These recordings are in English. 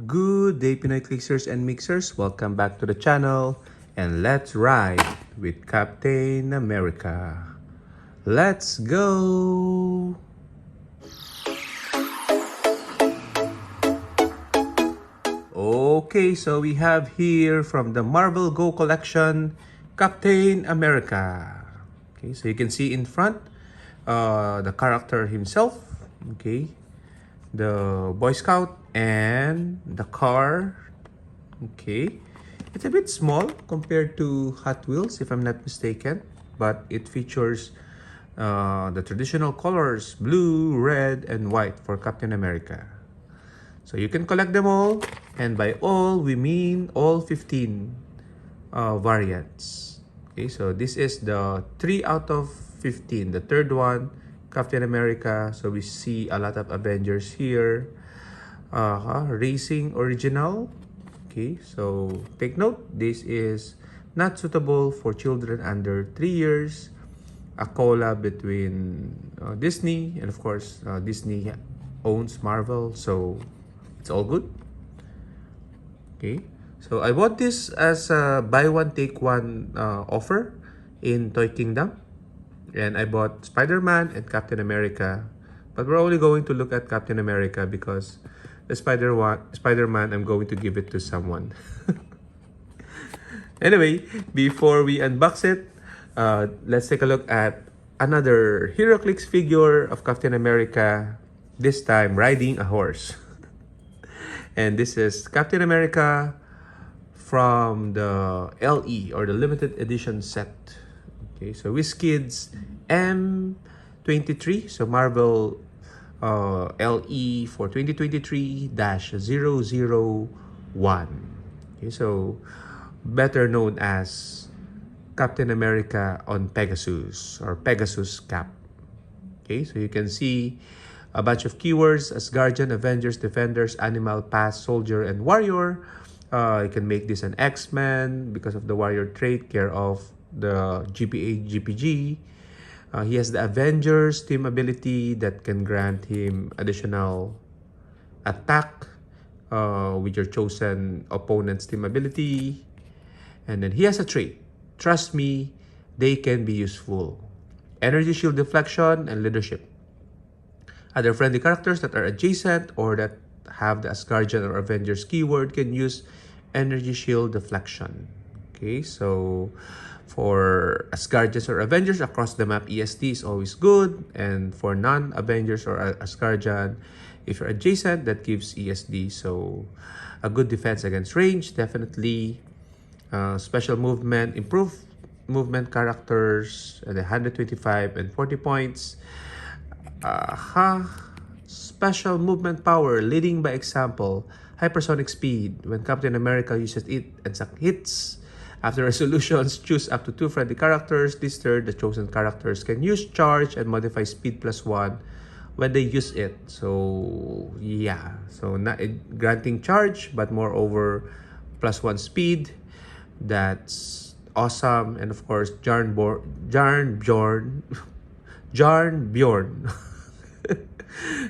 Good day, Pinoy Clixers and Mixers. Welcome back to the channel. And let's ride with Captain America. Let's go! Okay, so we have here from the Marvel Go collection, Captain America. Okay, so you can see in front the character himself. Okay, the Boy Scout and the car. Okay, it's a bit small compared to Hot Wheels, if I'm not mistaken, but it features the traditional colors blue, red, and white for Captain America. So you can collect them all, and by all we mean all 15 variants. Okay, so this is the 3 out of 15. The third one, Captain America. So we see a lot of Avengers here. Racing original. Okay, so take note, this is not suitable for children under 3 years. A collab between Disney, and of course Disney owns Marvel, so it's all good. Okay, so I bought this as a buy one take one offer in Toy Kingdom, and I bought Spider-Man and Captain America, but we're only going to look at Captain America because the Spider-Man, I'm going to give it to someone. Anyway, before we unbox it, let's take a look at another Heroclix figure of Captain America, this time riding a horse. And this is Captain America from the LE, or the limited edition set. Okay, so WizKids M23, so Marvel LE for 2023-001. Okay, so better known as Captain America on Pegasus, or Pegasus Cap. Okay, so you can see a bunch of keywords as Guardian, Avengers, Defenders, Animal, Pass, Soldier, and Warrior. You can make this an X-Men because of the Warrior trait, care of the GPA GPG. He has the Avengers team ability that can grant him additional attack with your chosen opponent's team ability. And then he has a trait. Trust me, they can be useful. Energy shield deflection and leadership. Other friendly characters that are adjacent or that have the Asgardian or Avengers keyword can use energy shield deflection. Okay, so for Asgardians or Avengers across the map, ESD is always good. And for non-Avengers or Asgardian, if you're adjacent, that gives ESD. So a good defense against range, definitely. Special movement, improved movement characters, 125 and 40 points. Special movement power, leading by example, hypersonic speed. When Captain America uses it and suck hits, after resolutions, choose up to 2 friendly characters. This turn, the chosen characters can use charge and modify speed +1 when they use it. So yeah, so not granting charge, but moreover +1 speed. That's awesome. And of course, Jarn Bjorn.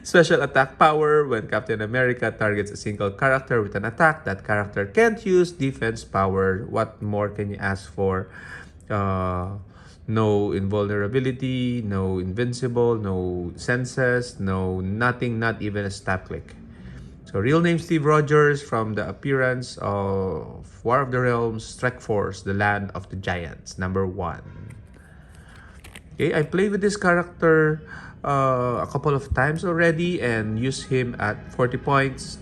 Special attack power. When Captain America targets a single character with an attack, that character can't use defense power. What more can you ask for? No invulnerability, no invincible, no senses, no nothing, not even a stat click. So real name Steve Rogers, from the appearance of War of the Realms, Strike Force, the Land of the Giants, #1. Okay, I played with this character a couple of times already and used him at 40 points.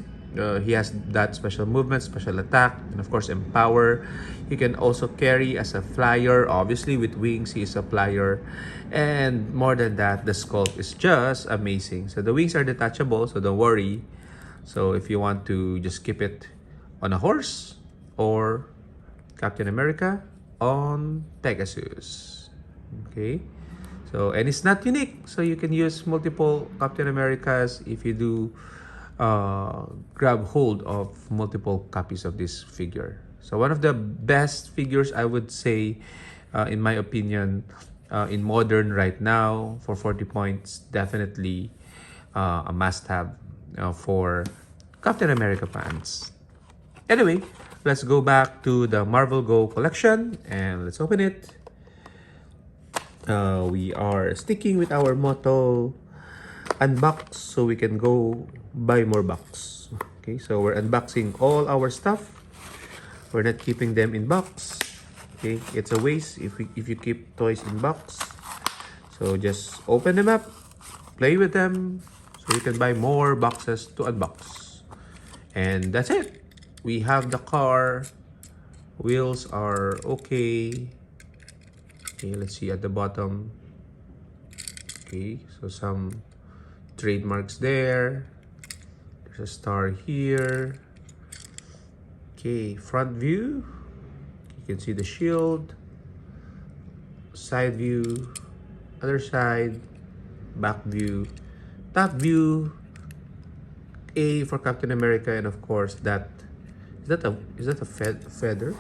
He has that special movement, special attack, and of course empower. He can also carry as a flyer. Obviously with wings, he is a flyer. And more than that, the sculpt is just amazing. So the wings are detachable, so don't worry. So if you want to just keep it on a horse, or Captain America on Pegasus. Okay. So, and it's not unique, so you can use multiple Captain Americas if you do grab hold of multiple copies of this figure. So one of the best figures, I would say, in my opinion, in modern right now, for 40 points, definitely a must-have for Captain America pants. Anyway, let's go back to the Marvel Go collection and let's open it. We are sticking with our motto, unbox so we can go buy more box. Okay, so we're unboxing all our stuff. We're not keeping them in box. Okay, it's a waste if you keep toys in box. So just open them up, play with them, so you can buy more boxes to unbox. And that's it. We have the car. Wheels are okay. Okay, let's see at the bottom. Okay, so some trademarks there. There's a star here. Okay, front view. You can see the shield. Side view. Other side. Back view. Top view. A for Captain America, and of course that is that a feather?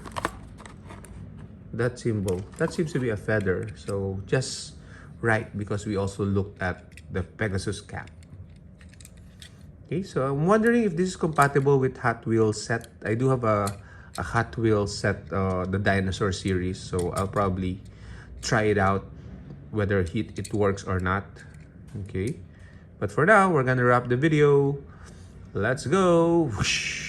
That symbol, that seems to be a feather, so just right because we also looked at the Pegasus cap. Okay, so I'm wondering if this is compatible with Hot Wheels set. I do have a Hot Wheels set, the dinosaur series, so I'll probably try it out whether it works or not. Okay, but for now we're gonna wrap the video. Let's go. Whoosh.